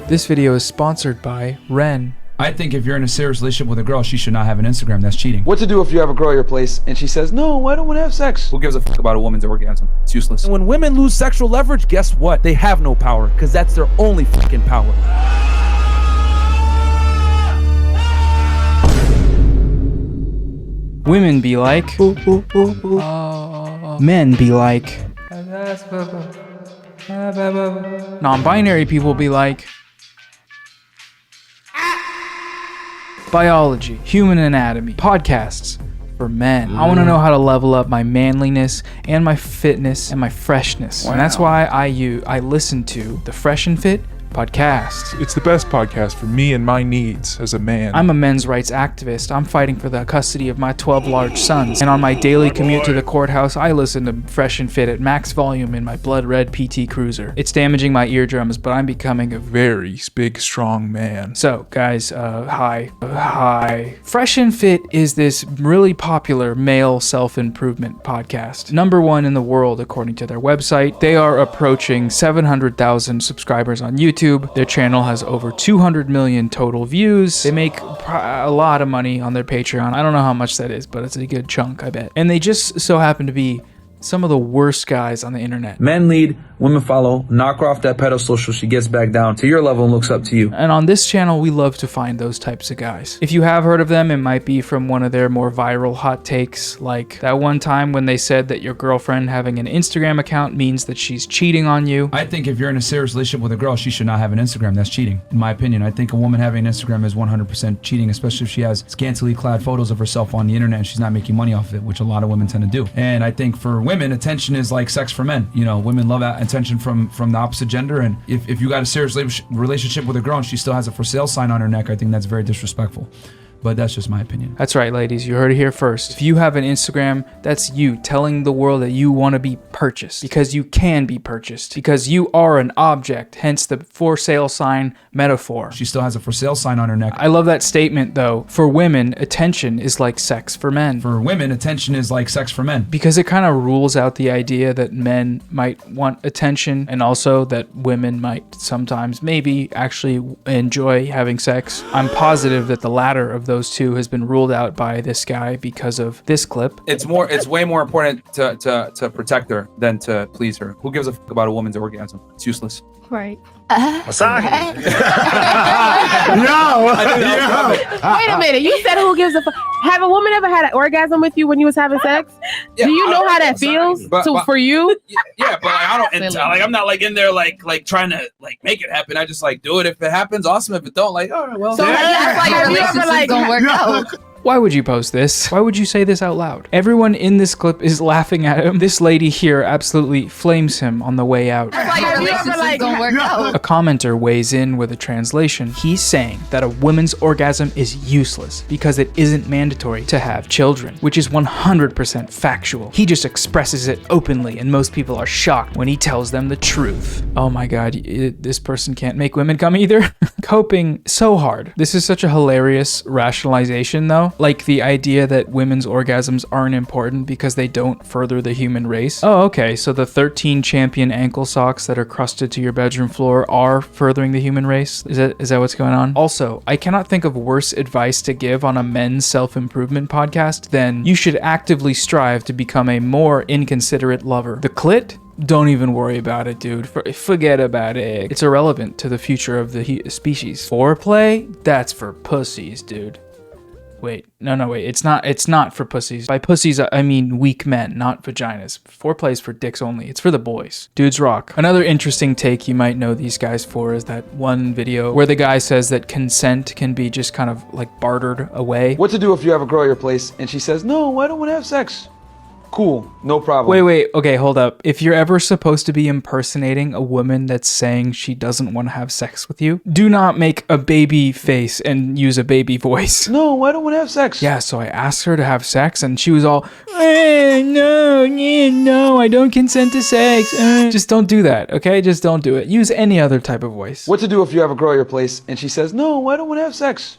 This video is sponsored by Ren. I think if you're in a serious relationship with a girl, she should not have an Instagram. That's cheating. What to do if you have a girl at your place and she says, no, I don't want to have sex? Who gives a fuck about a woman's orgasm? It's useless. And when women lose sexual leverage, guess what? They have no power, because that's their only fucking power. Women be like, men be like, non-binary people be like, biology, human anatomy, podcasts for men. I want to know how to level up my manliness and my fitness and my freshness. Wow. And that's why I listen to the Freshandfit podcast. It's the best podcast for me and my needs as a man. I'm a men's rights activist. I'm fighting for the custody of my 12 large sons. And on my daily commute to the courthouse, I listen to Freshandfit at max volume in my blood red PT Cruiser. It's damaging my eardrums, but I'm becoming a very big, strong man. So, guys, hi. Freshandfit is this really popular male self-improvement podcast. #1 in the world, according to their website. They are approaching 700,000 subscribers on YouTube. Their channel has over 200 million total views. They make a lot of money on their Patreon. I don't know how much that is, but it's a good chunk, I bet. And they just so happen to be some of the worst guys on the internet. Men lead, women follow. Knock her off that pedestal so she gets back down to your level and looks up to you. And on this channel, we love to find those types of guys. If you have heard of them, it might be from one of their more viral hot takes, like that one time when they said that your girlfriend having an Instagram account means that she's cheating on you. I think if you're in a serious relationship with a girl, she should not have an Instagram. That's cheating, in my opinion. I think a woman having an Instagram is 100% cheating, especially if she has scantily clad photos of herself on the internet and she's not making money off of it, which a lot of women tend to do. And I think for women, attention is like sex for men. You know, women love attention from the opposite gender, and if you got a serious relationship with a girl and she still has a for sale sign on her neck, I think that's very disrespectful. But that's just my opinion. That's right, ladies. You heard it here first. If you have an Instagram, that's you telling the world that you want to be purchased. Because you can be purchased. Because you are an object. Hence the for sale sign metaphor. She still has a for sale sign on her neck. I love that statement, though. For women, attention is like sex for men. For women, attention is like sex for men. Because it kind of rules out the idea that men might want attention, and also that women might sometimes maybe actually enjoy having sex. I'm positive that the latter of those two has been ruled out by this guy because of this clip. It's way more important to protect her than to please her. Who gives a fuck about a woman's orgasm? It's useless. Right. Masagi. Wait a minute. You said who gives a fuck? Have a woman ever had an orgasm with you when you was having sex? Yeah, do you know how that feels for you? Yeah, but like, I don't. I'm not like in there like trying to like make it happen. I just like do it. If it happens, awesome. If it don't, like all right, well. So your relationship's gonna work out. Why would you post this? Why would you say this out loud? Everyone in this clip is laughing at him. This lady here absolutely flames him on the way out. A commenter weighs in with a translation. He's saying that a woman's orgasm is useless because it isn't mandatory to have children, which is 100% factual. He just expresses it openly, and most people are shocked when he tells them the truth. Oh my god, this person can't make women come either? Coping so hard. This is such a hilarious rationalization, though. Like the idea that women's orgasms aren't important because they don't further the human race. Oh, okay, so the 13 champion ankle socks that are crusted to your bedroom floor are furthering the human race? Is that what's going on? Also, I cannot think of worse advice to give on a men's self-improvement podcast than you should actively strive to become a more inconsiderate lover. The clit? Don't even worry about it, dude. Forget about it. It's irrelevant to the future of the species. Foreplay? That's for pussies, dude. Wait, wait. It's not for pussies. By pussies, I mean weak men, not vaginas. Foreplay is for dicks only. It's for the boys. Dudes rock. Another interesting take you might know these guys for is that one video where the guy says that consent can be just kind of like bartered away. What to do if you have a girl at your place and she says, no, I don't want to have sex? Cool, no problem. Wait, okay, hold up. If you're ever supposed to be impersonating a woman that's saying she doesn't want to have sex with you, do not make a baby face and use a baby voice. No, I don't want to have sex. Yeah, so I asked her to have sex and she was all, no, I don't consent to sex. Just don't do that, okay? Just don't do it. Use any other type of voice. What to do if you have a girl at your place and she says, no, I don't want to have sex?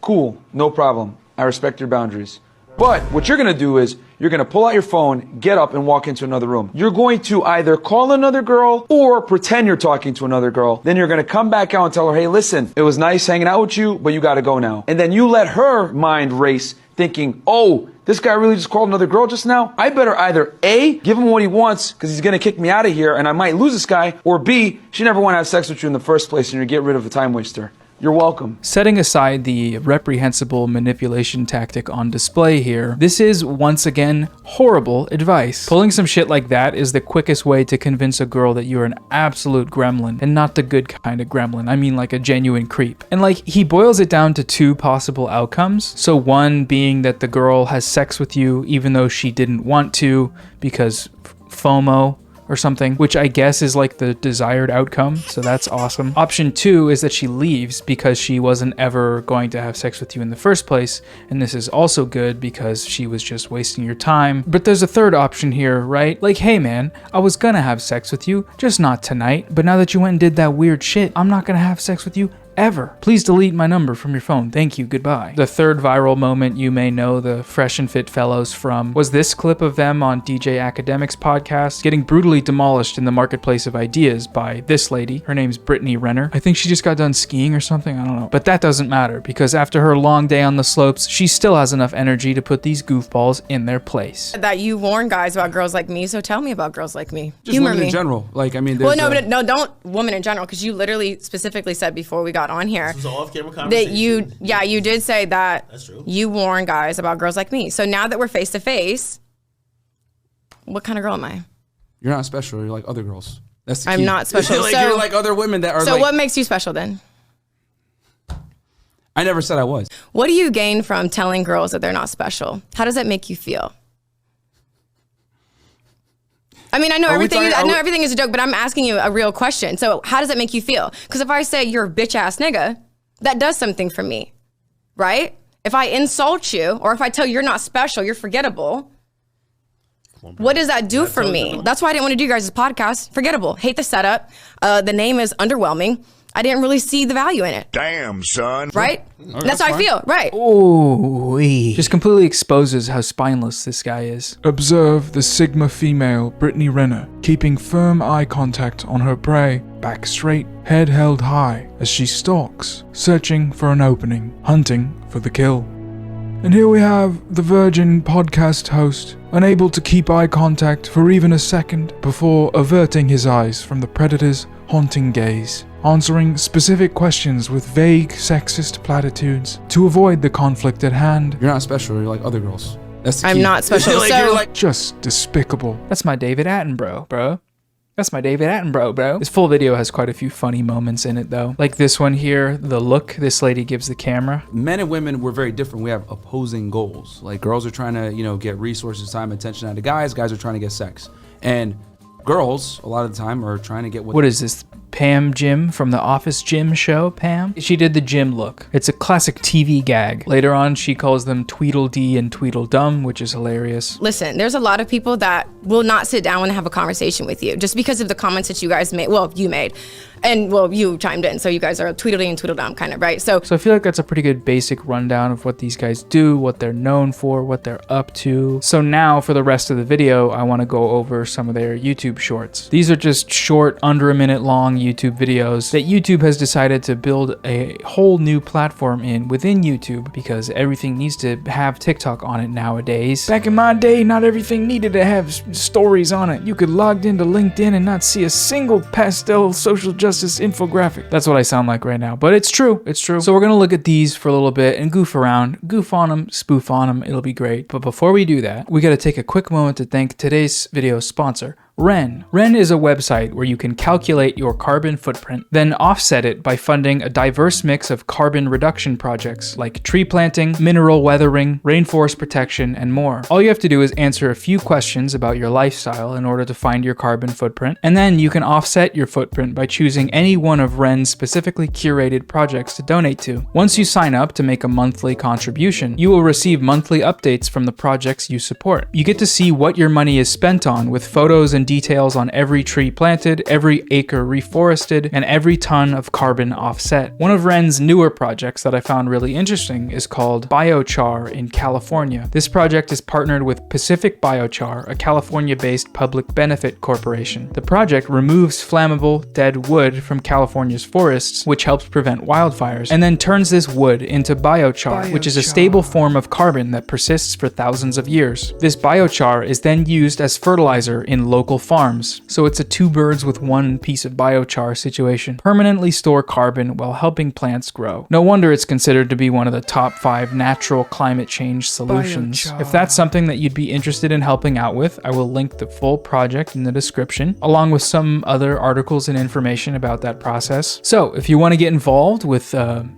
Cool, no problem. I respect your boundaries. But what you're gonna do is, you're gonna pull out your phone, get up, and walk into another room. You're going to either call another girl or pretend you're talking to another girl. Then you're gonna come back out and tell her, hey, listen, it was nice hanging out with you, but you gotta go now. And then you let her mind race, thinking, oh, this guy really just called another girl just now? I better either A, give him what he wants, because he's gonna kick me out of here and I might lose this guy, or B, she never wanna have sex with you in the first place and you get rid of a time waster. You're welcome. Setting aside the reprehensible manipulation tactic on display here, this is once again horrible advice. Pulling some shit like that is the quickest way to convince a girl that you're an absolute gremlin, and not the good kind of gremlin. I mean like a genuine creep. And like, he boils it down to two possible outcomes. So one being that the girl has sex with you even though she didn't want to because FOMO or something, which I guess is like the desired outcome, so that's awesome. Option 2 is that she leaves because she wasn't ever going to have sex with you in the first place, and this is also good because she was just wasting your time. But there's a third option here, right? Like, hey man, I was gonna have sex with you, just not tonight, but now that you went and did that weird shit, I'm not gonna have sex with you ever. Please delete my number from your phone. Thank you. Goodbye. The third viral moment you may know the Freshandfit fellows from was this clip of them on DJ Academic's podcast getting brutally demolished in the marketplace of ideas by this lady. Her name's Brittany Renner. I think she just got done skiing or something. I don't know. But that doesn't matter because after her long day on the slopes, she still has enough energy to put these goofballs in their place. That you warn guys about girls like me, so tell me about girls like me. Just Humor women me. in general. Like, I mean, well, no, but no, don't women in general, because you literally specifically said before we got on here This was an off-camera conversation. that you did say that That's true. you warn guys about girls like me. So now that we're face to face, what kind of girl am I? you're not special. You're like other girls. That's the I'm key. not special. Like, So- you're like other women that are So like, what makes you special then? I never said I was. What do you gain from telling girls that they're not special? How does that make you feel? I mean, I know everything is a joke, but I'm asking you a real question. So how does it make you feel? Because if I say you're a bitch ass nigga, that does something for me, right? If I insult you, or if I tell you you're not special, you're forgettable, what does that do for me? That's why I didn't want to do you guys' podcast. Forgettable. Hate the setup. The name is underwhelming. I didn't really see the value in it. Damn, son. Right? That's how I feel. Right. Ooh, just completely exposes how spineless this guy is. Observe the Sigma female Brittany Renner keeping firm eye contact on her prey, back straight, head held high as she stalks, searching for an opening, hunting for the kill. And here we have the Virgin podcast host, unable to keep eye contact for even a second before averting his eyes from the predator's haunting gaze, answering specific questions with vague sexist platitudes to avoid the conflict at hand. You're not special. You're like other girls. That's the key. I'm not special. Like, So- you're like, Just despicable. That's my David Attenborough, bro. That's my David Attenborough, bro. This full video has quite a few funny moments in it, though. Like this one here, the look this lady gives the camera. men and women, we're very different. We have opposing goals. Like, girls are trying to, get resources, time, attention out of guys. Guys are trying to get sex. And girls, a lot of the time, are trying to get What is this? Pam Jim from the Office Gym show, Pam? She did the gym look. It's a classic TV gag. Later on, she calls them Tweedledee and Tweedledum, which is hilarious. Listen, there's a lot of people that will not sit down and have a conversation with you just because of the comments that you guys made. Well, you made. And, well, you chimed in. So you guys are Tweedledee and Tweedledum kind of, right? So I feel like that's a pretty good basic rundown of what these guys do, what they're known for, what they're up to. So now for the rest of the video, I want to go over some of their YouTube shorts. These are just short, under a minute long YouTube videos that YouTube has decided to build a whole new platform within YouTube because everything needs to have TikTok on it nowadays. Back in my day, not everything needed to have stories on it. You could log into LinkedIn and not see a single pastel social justice infographic. That's what I sound like right now, but it's true. It's true. So we're gonna look at these for a little bit and goof around, goof on them, spoof on them. It'll be great. But before we do that, we gotta take a quick moment to thank today's video sponsor, Ren. Ren is a website where you can calculate your carbon footprint, then offset it by funding a diverse mix of carbon reduction projects like tree planting, mineral weathering, rainforest protection, and more. All you have to do is answer a few questions about your lifestyle in order to find your carbon footprint, and then you can offset your footprint by choosing any one of Ren's specifically curated projects to donate to. Once you sign up to make a monthly contribution, you will receive monthly updates from the projects you support. You get to see what your money is spent on with photos and details on every tree planted, every acre reforested, and every ton of carbon offset. One of Ren's newer projects that I found really interesting is called Biochar in California. This project is partnered with Pacific Biochar, a California-based public benefit corporation. The project removes flammable, dead wood from California's forests, which helps prevent wildfires, and then turns this wood into biochar, which is a stable form of carbon that persists for thousands of years. This biochar is then used as fertilizer in local farms, so it's a two birds with one piece of biochar situation. Permanently store carbon while helping plants grow. No wonder it's considered to be one of the top 5 natural climate change solutions. Biochar. If that's something that you'd be interested in helping out with, I will link the full project in the description, along with some other articles and information about that process. So if you want to get involved with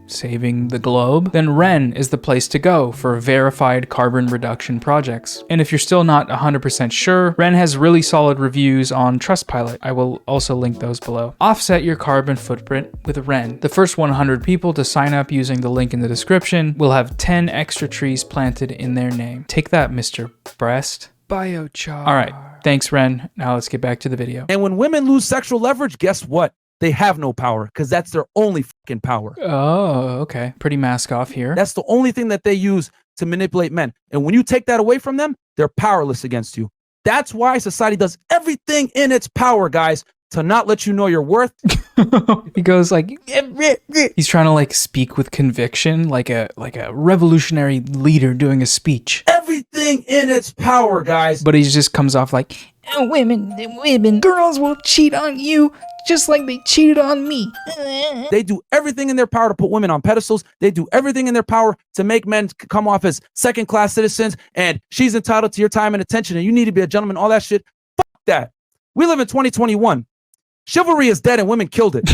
saving the globe, then Ren is the place to go for verified carbon reduction projects. And if you're still not 100% sure, Ren has really solid reviews on Trustpilot. I will also link those below. Offset your carbon footprint with Ren. The first 100 people to sign up using the link in the description will have 10 extra trees planted in their name. Take that, Mr. Breast. Biochar. All right, thanks, Ren. Now let's get back to the video. And when women lose sexual leverage, guess what? They have no power because that's their only fucking power. Oh, okay. Pretty mask off here. That's the only thing that they use to manipulate men. And when you take that away from them, they're powerless against you. That's why society does everything in its power, guys, to not let you know your worth. He goes like, he's trying to like speak with conviction, like a revolutionary leader doing a speech. Everything in its power, guys. But he just comes off like, oh, women, girls will cheat on you just like they cheated on me. They do everything in their power to put women on pedestals. They do everything in their power to make men come off as second-class citizens, and she's entitled to your time and attention, and you need to be a gentleman, all that shit. Fuck that. We live in 2021. Chivalry is dead and women killed it.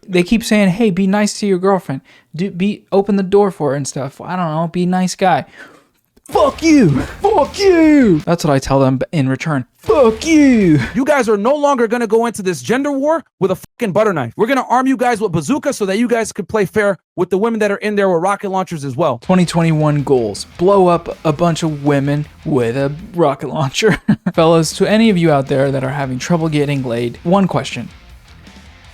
They keep saying, hey, be nice to your girlfriend. Open the door for her and stuff. I don't know, be a nice guy. Fuck you! Fuck you! That's what I tell them in return. Fuck you! You guys are no longer gonna go into this gender war with a fucking butter knife. We're gonna arm you guys with bazookas so that you guys could play fair with the women that are in there with rocket launchers as well. 2021 goals. Blow up a bunch of women with a rocket launcher. Fellas, to any of you out there that are having trouble getting laid, one question.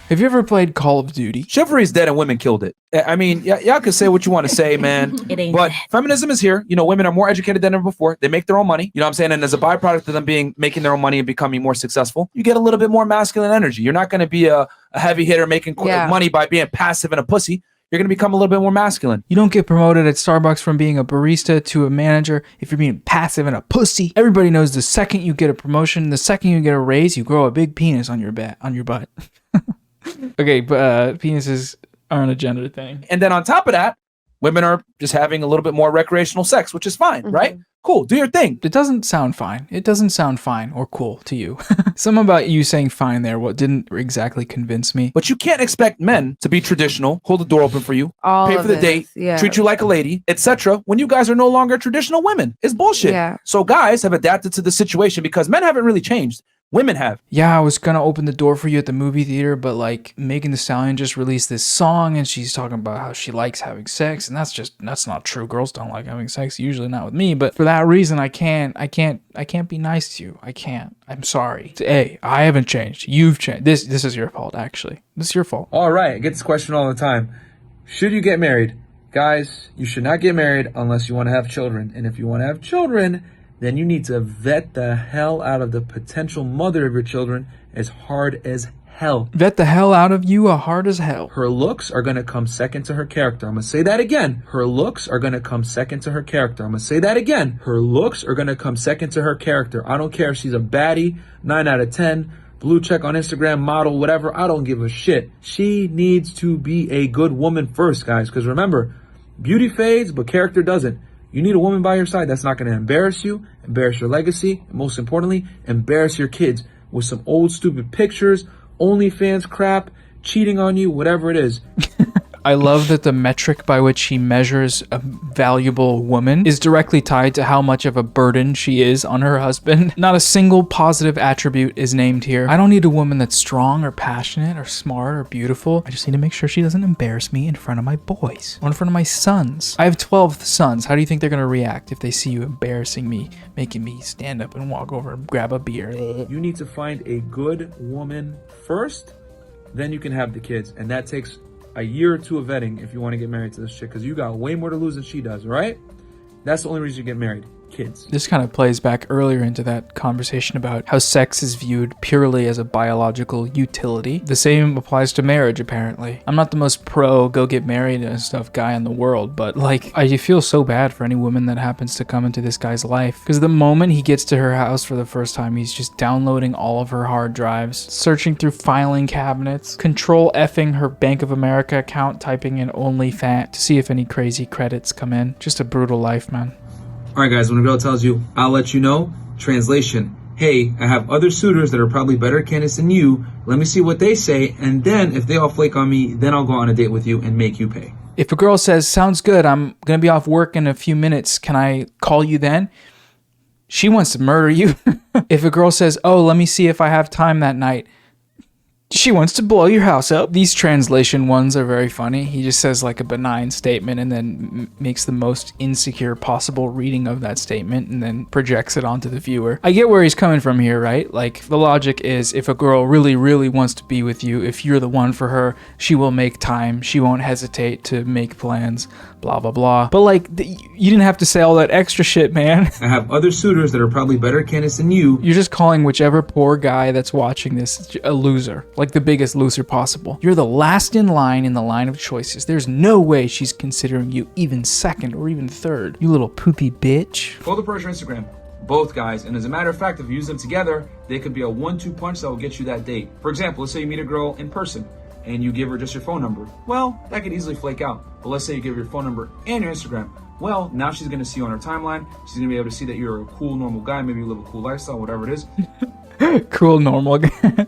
Have you ever played Call of Duty? Chivalry is dead and women killed it. I mean, y'all can say what you want to say, man. But feminism is here. You know, women are more educated than ever before. They make their own money. You know what I'm saying? And as a byproduct of them making their own money and becoming more successful, you get a little bit more masculine energy. You're not going to be a heavy hitter making money by being passive and a pussy. You're going to become a little bit more masculine. You don't get promoted at Starbucks from being a barista to a manager if you're being passive and a pussy. Everybody knows the second you get a promotion, the second you get a raise, you grow a big penis on your butt. Okay, but penises aren't a gender thing. And then on top of that, women are just having a little bit more recreational sex, which is fine, right? Cool, do your thing. It doesn't sound fine. It doesn't sound fine or cool to you. Something about you saying fine there, what didn't exactly convince me. But you can't expect men to be traditional, hold the door open for you, pay for the date, treat you like a lady, etc. when you guys are no longer traditional women. It's bullshit. Yeah. So guys have adapted to the situation because men haven't really changed. Women have. Yeah, I was gonna open the door for you at the movie theater, but like Megan Thee Stallion just released this song and she's talking about how she likes having sex, and that's not true. Girls don't like having sex, usually not with me, but for that reason I can't be nice to you. I can't. I'm sorry. Hey, I haven't changed. You've changed. This is your fault, actually. This is your fault. All right, I get this question all the time. Should you get married? Guys, you should not get married unless you want to have children. And if you want to have children, then you need to vet the hell out of the potential mother of your children as hard as hell. Vet the hell out of you hard as hell. Her looks are going to come second to her character. I'm going to say that again. Her looks are going to come second to her character. I'm going to say that again. Her looks are going to come second to her character. I don't care if she's a baddie, 9 out of 10, blue check on Instagram, model, whatever. I don't give a shit. She needs to be a good woman first, guys. Because remember, beauty fades, but character doesn't. You need a woman by your side that's not going to embarrass you, embarrass your legacy, and most importantly, embarrass your kids with some old stupid pictures, OnlyFans crap, cheating on you, whatever it is. I love that the metric by which he measures a valuable woman is directly tied to how much of a burden she is on her husband. Not a single positive attribute is named here. I don't need a woman that's strong or passionate or smart or beautiful. I just need to make sure she doesn't embarrass me in front of my boys or in front of my sons. I have 12 sons. How do you think they're gonna react if they see you embarrassing me, making me stand up and walk over and grab a beer? You need to find a good woman first, then you can have the kids. And that takes a year or two of vetting if you want to get married to this chick, because you got way more to lose than she does, right? That's the only reason you get married. Kids. This kind of plays back earlier into that conversation about how sex is viewed purely as a biological utility. The same applies to marriage, apparently. I'm not the most pro go get married and stuff guy in the world, but like, I feel so bad for any woman that happens to come into this guy's life, because the moment he gets to her house for the first time, he's just downloading all of her hard drives, searching through filing cabinets, control effing her Bank of America account, typing in OnlyFans to see if any crazy credits come in. Just a brutal life, man. All right, guys, when a girl tells you, I'll let you know, translation, hey, I have other suitors that are probably better candidates than you. Let me see what they say. And then if they all flake on me, then I'll go on a date with you and make you pay. If a girl says, sounds good, I'm going to be off work in a few minutes, can I call you then? She wants to murder you. If a girl says, oh, let me see if I have time that night, she wants to blow your house up. These translation ones are very funny. He just says like a benign statement and then makes the most insecure possible reading of that statement and then projects it onto the viewer. I get where he's coming from here, right? Like the logic is if a girl really, really wants to be with you, if you're the one for her, she will make time. She won't hesitate to make plans, blah, blah, blah. But like, you didn't have to say all that extra shit, man. I have other suitors that are probably better candidates than you. You're just calling whichever poor guy that's watching this a loser. Like the biggest loser possible. You're the last in the line of choices. There's no way she's considering you even second or even third. You little poopy bitch. Follow the Persian Instagram, both guys, and as a matter of fact, if you use them together, they could be a 1-2 punch that will get you that date. For example, let's say you meet a girl in person and you give her just your phone number. Well, that could easily flake out. But let's say you give her your phone number and your Instagram. Well, now she's gonna see you on her timeline. She's gonna be able to see that you're a cool, normal guy. Maybe you live a cool lifestyle, whatever it is. Cool, normal guy.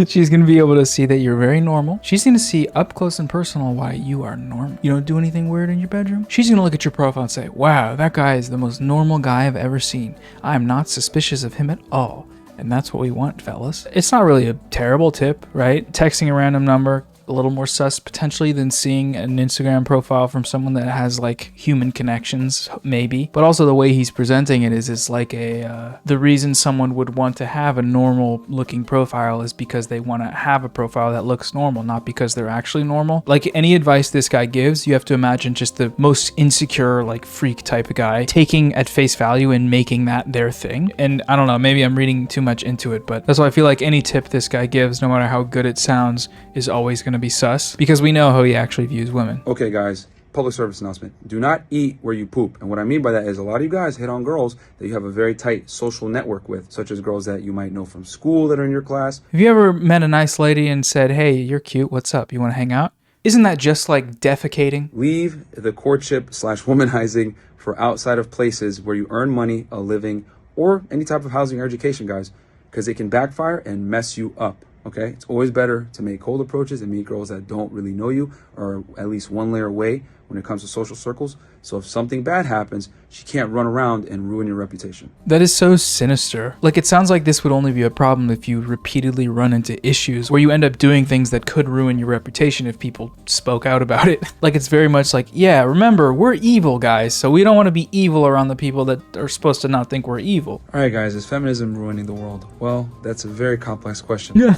She's gonna be able to see that you're very normal. She's gonna see up close and personal why you are normal. You don't do anything weird in your bedroom. She's gonna look at your profile and say, wow, that guy is the most normal guy I've ever seen. I'm not suspicious of him at all. And that's what we want, fellas. It's not really a terrible tip, right? Texting a random number, a little more sus potentially than seeing an Instagram profile from someone that has like human connections, maybe. But also the way he's presenting it is it's like the reason someone would want to have a normal looking profile is because they want to have a profile that looks normal, not because they're actually normal. Like any advice this guy gives, you have to imagine just the most insecure, like freak type of guy taking at face value and making that their thing. And I don't know, maybe I'm reading too much into it, but that's why I feel like any tip this guy gives, no matter how good it sounds, is always going to be sus, because we know how he actually views women. Okay, guys, public service announcement. Do not eat where you poop. And what I mean by that is a lot of you guys hit on girls that you have a very tight social network with, such as girls that you might know from school that are in your class. Have you ever met a nice lady and said, hey, you're cute, what's up? You want to hang out? Isn't that just like defecating? Leave the courtship / womanizing for outside of places where you earn money, a living, or any type of housing or education, guys, because it can backfire and mess you up. Okay, it's always better to make cold approaches and meet girls that don't really know you or at least one layer away when it comes to social circles. So if something bad happens, she can't run around and ruin your reputation. That is so sinister. Like, it sounds like this would only be a problem if you repeatedly run into issues where you end up doing things that could ruin your reputation if people spoke out about it. Like, it's very much like, yeah, remember, we're evil, guys, so we don't want to be evil around the people that are supposed to not think we're evil. All right, guys, is feminism ruining the world? Well, that's a very complex question.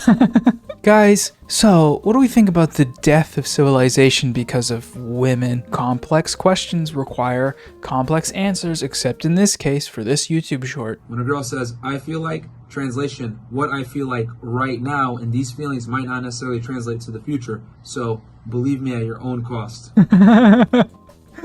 Guys, so what do we think about the death of civilization because of women? Complex questions require complex answers, except in this case for this YouTube short. When a girl says, I feel like, translation, what I feel like right now, and these feelings might not necessarily translate to the future. So believe me at your own cost.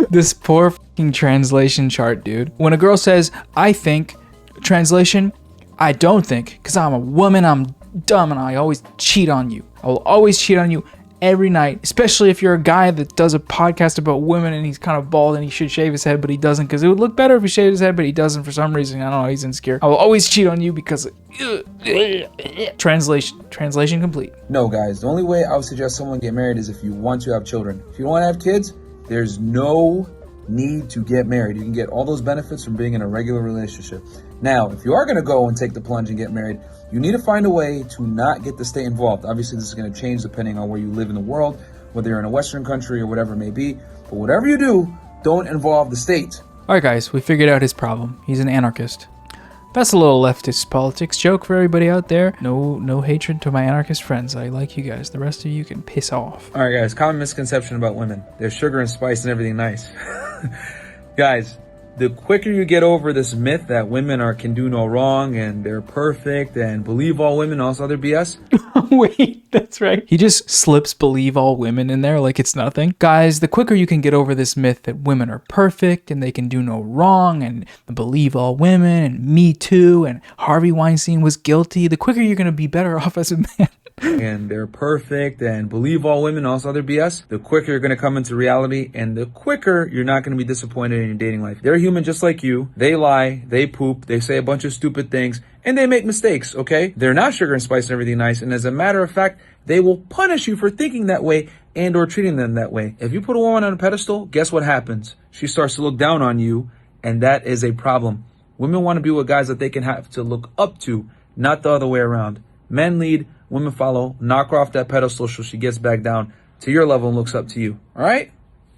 This poor fucking translation chart, dude. When a girl says, I think, translation, I don't think, because I'm a woman, I'm dumb, and I always cheat on you. I will always cheat on you every night, especially if you're a guy that does a podcast about women and he's kind of bald and he should shave his head, but he doesn't because it would look better if he shaved his head, but he doesn't for some reason. I don't know, he's insecure. I will always cheat on you because Translation complete. No, guys, the only way I would suggest someone get married is if you want to have children. If you want to have kids, there's no need to get married. You can get all those benefits from being in a regular relationship. Now, if you are going to go and take the plunge and get married, you need to find a way to not get the state involved. Obviously, this is going to change depending on where you live in the world, whether you're in a Western country or whatever it may be. But whatever you do, don't involve the state. All right, guys, we figured out his problem. He's an anarchist. That's a little leftist politics joke for everybody out there. No hatred to my anarchist friends. I like you guys. The rest of you can piss off. All right, guys, common misconception about women. There's sugar and spice and everything nice. Guys, the quicker you get over this myth that women can do no wrong and they're perfect and believe all women, all this other BS. Wait, that's right. He just slips believe all women in there like it's nothing. Guys, the quicker you can get over this myth that women are perfect and they can do no wrong and believe all women and Me Too and Harvey Weinstein was guilty, the quicker you're going to be better off as a man. And they're perfect and believe all women, all this other BS, the quicker you're going to come into reality and the quicker you're not going to be disappointed in your dating life. They're human just like you. They lie, they poop, they say a bunch of stupid things, and they make mistakes, okay? They're not sugar and spice and everything nice, and as a matter of fact, they will punish you for thinking that way and or treating them that way. If you put a woman on a pedestal, guess what happens? She starts to look down on you, and that is a problem. Women want to be with guys that they can have to look up to, not the other way around. Men lead, women follow. Knock her off that pedestal so she gets back down to your level and looks up to you. All right?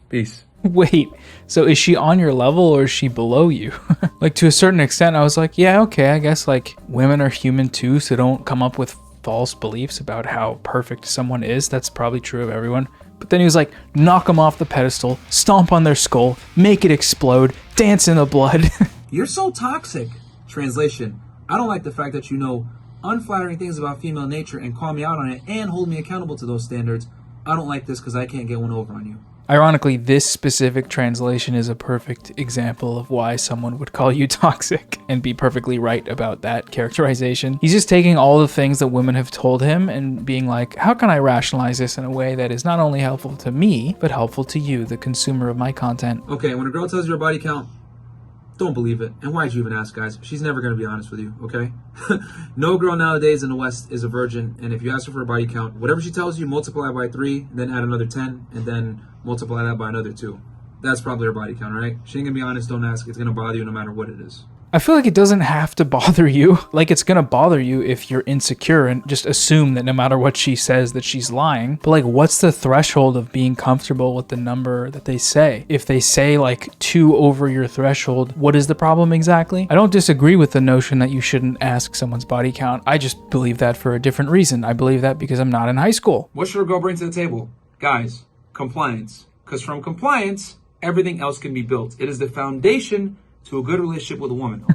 Peace. Wait, so is she on your level or is she below you? Like, to a certain extent, I was like, yeah, okay, I guess, like, women are human too, so don't come up with false beliefs about how perfect someone is. That's probably true of everyone. But then he was like, knock them off the pedestal, stomp on their skull, make it explode, dance in the blood. You're so toxic. Translation, I don't like the fact that you know unflattering things about female nature and call me out on it and hold me accountable to those standards. I don't like this because I can't get one over on you. Ironically, this specific translation is a perfect example of why someone would call you toxic and be perfectly right about that characterization. He's just taking all the things that women have told him and being like, how can I rationalize this in a way that is not only helpful to me, but helpful to you, the consumer of my content? Okay, when a girl tells you her body count, don't believe it. And why'd you even ask, guys? She's never going to be honest with you, okay? No girl nowadays in the West is a virgin, and if you ask her for a body count, whatever she tells you, multiply by 3, then add another 10, and then multiply that by another 2. That's probably her body count, all right? She ain't going to be honest, don't ask. It's going to bother you no matter what it is. I feel like it doesn't have to bother you. Like, it's gonna bother you if you're insecure and just assume that no matter what she says that she's lying. But like, what's the threshold of being comfortable with the number that they say? If they say like 2 over your threshold, what is the problem exactly? I don't disagree with the notion that you shouldn't ask someone's body count. I just believe that for a different reason. I believe that because I'm not in high school. What should a girl bring to the table? Guys, compliance. Because from compliance, everything else can be built. It is the foundation to a good relationship with a woman.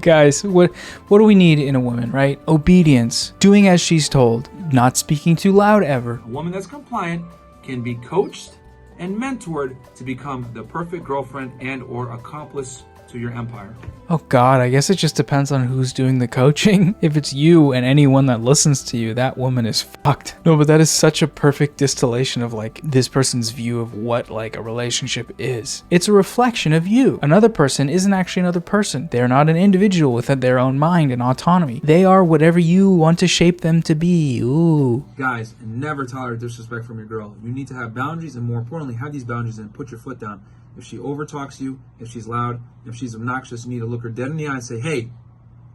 Guys, what do we need in a woman, right? Obedience, doing as she's told, not speaking too loud ever. A woman that's compliant can be coached and mentored to become the perfect girlfriend and or accomplice to your empire. Oh God, I guess it just depends on who's doing the coaching. If it's you and anyone that listens to you, that woman is fucked. No, but that is such a perfect distillation of like this person's view of what like a relationship is. It's a reflection of you. Another person isn't actually another person. They're not an individual with their own mind and autonomy. They are whatever you want to shape them to be. Ooh. Guys, never tolerate disrespect from your girl. You need to have boundaries, and more importantly, have these boundaries and put your foot down. If she overtalks you, if she's loud, if she's obnoxious, you need to look her dead in the eye and say, hey,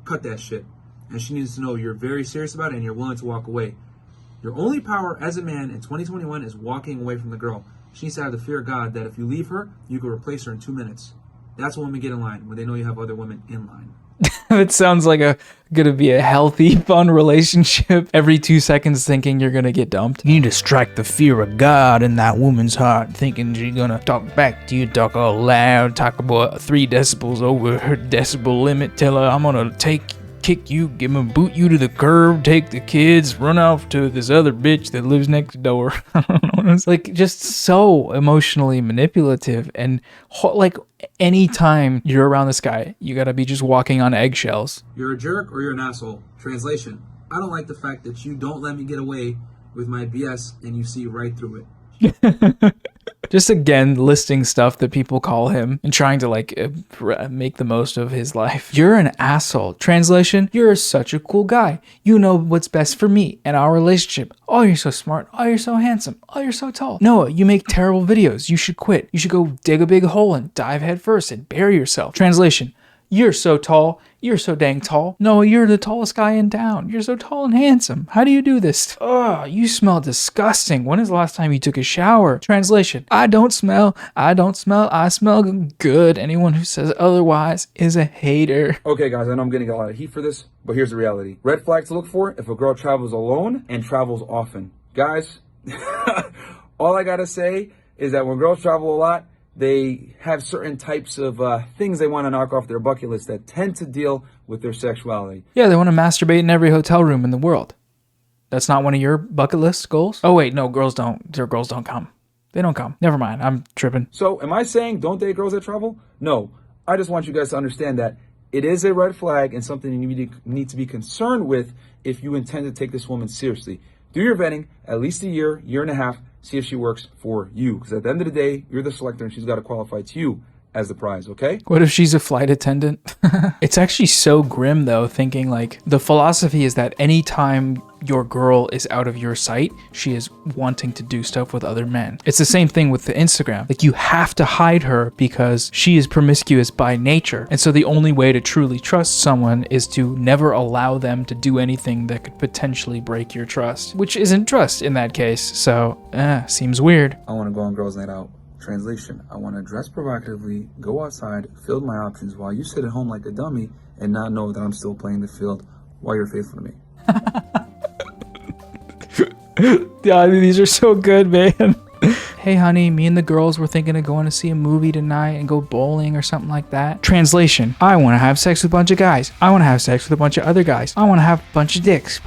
cut that shit. And she needs to know you're very serious about it and you're willing to walk away. Your only power as a man in 2021 is walking away from the girl. She needs to have the fear of God that if you leave her, you can replace her in 2 minutes. That's when women get in line, when they know you have other women in line. It sounds like gonna be a healthy, fun relationship. Every 2 seconds thinking you're gonna get dumped. You need to strike the fear of God in that woman's heart, thinking she's gonna talk back to you, talk all loud, talk about 3 decibels over her decibel limit, tell her I'm gonna kick you, boot you to the curb, take the kids, run off to this other bitch that lives next door. I don't know. It's like just so emotionally manipulative, and like anytime you're around this guy, you gotta be just walking on eggshells. You're a jerk or you're an asshole. Translation, I don't like the fact that you don't let me get away with my BS and you see right through it. Just again listing stuff that people call him and trying to like make the most of his life. You're an asshole. Translation, you're such a cool guy. You know what's best for me and our relationship. Oh, you're so smart. Oh, you're so handsome. Oh, you're so tall. Noah, you make terrible videos. You should quit. You should go dig a big hole and dive head first and bury yourself. Translation, you're so tall. You're so dang tall. No, you're the tallest guy in town. You're so tall and handsome. How do you do this? Oh, you smell disgusting. When is the last time you took a shower? Translation, I don't smell. I smell good. Anyone who says otherwise is a hater. Okay, guys, I know I'm getting a lot of heat for this, but here's the reality. Red flag to look for if a girl travels alone and travels often. Guys, all I gotta say is that when girls travel a lot, they have certain types of things they want to knock off their bucket list that tend to deal with their sexuality. Yeah, they want to masturbate in every hotel room in the world. That's not one of your bucket list goals? Oh wait, no, girls don't come. They don't come. Never mind, I'm tripping. So am I saying don't date girls that travel? No, I just want you guys to understand that it is a red flag and something you need to be concerned with if you intend to take this woman seriously. Do your vetting, at least a year and a half, see if she works for you. Because at the end of the day, you're the selector and she's got to qualify to you as the prize, okay? What if she's a flight attendant? It's actually so grim though, thinking like the philosophy is that anytime your girl is out of your sight, she is wanting to do stuff with other men. It's the same thing with the Instagram. Like you have to hide her because she is promiscuous by nature. And so the only way to truly trust someone is to never allow them to do anything that could potentially break your trust, which isn't trust in that case. So, seems weird. I want to go on girls' night out. Translation, I want to dress provocatively, go outside, field my options while you sit at home like a dummy and not know that I'm still playing the field while you're faithful to me. Yeah, these are so good, man. Hey honey, me and the girls were thinking of going to see a movie tonight and go bowling or something like that. Translation, I want to have sex with a bunch of guys. I want to have sex with a bunch of other guys. I want to have a bunch of dicks.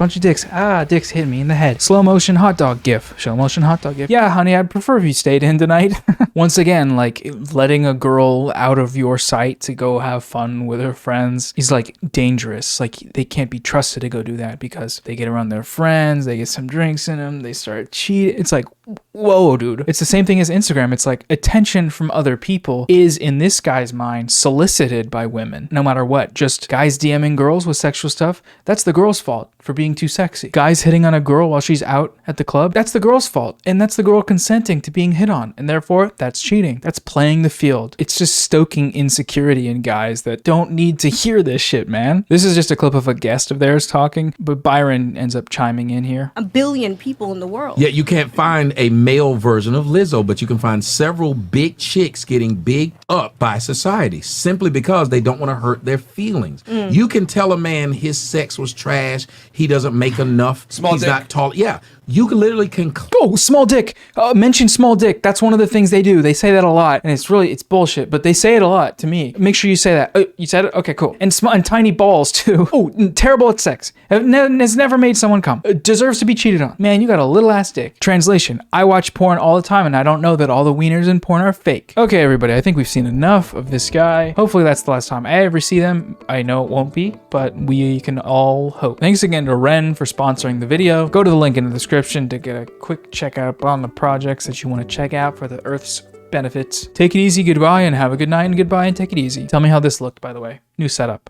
Ah, dicks hit me in the head. Slow motion hot dog gif. Slow motion hot dog gif. Yeah, honey, I'd prefer if you stayed in tonight. Once again, like letting a girl out of your sight to go have fun with her friends is like dangerous. Like they can't be trusted to go do that because they get around their friends, they get some drinks in them, they start cheating. It's like, whoa, dude. It's the same thing as Instagram. It's like attention from other people is, in this guy's mind, solicited by women. No matter what. Just guys DMing girls with sexual stuff, that's the girl's fault for being too sexy. Guys hitting on a girl while she's out at the club, that's the girl's fault. And that's the girl consenting to being hit on. And therefore, that's cheating. That's playing the field. It's just stoking insecurity in guys that don't need to hear this shit, man. This is just a clip of a guest of theirs talking, but Byron ends up chiming in here. A billion people in the world. Yeah, you can't find a male version of Lizzo, but you can find several big chicks getting big up by society simply because they don't want to hurt their feelings. You can tell a man his sex was trash, he doesn't make enough, he's not tall. Yeah, you can literally Oh, small dick. Mention small dick. That's one of the things they do. They say that a lot, and it's bullshit, but they say it a lot to me. Make sure you say that. You said it? Okay, cool. And tiny balls too. Oh, terrible at sex. Has never made someone come. Deserves to be cheated on. Man, you got a little ass dick. Translation, I watch porn all the time, and I don't know that all the wieners in porn are fake. Okay, everybody, I think we've seen enough of this guy. Hopefully that's the last time I ever see them. I know it won't be, but we can all hope. Thanks again to Ren for sponsoring the video. Go to the link in the description to get a quick checkout on the projects that you want to check out for the Earth's benefits. Take it easy, goodbye, and have a good night, and goodbye, and take it easy. Tell me how this looked, by the way. New setup.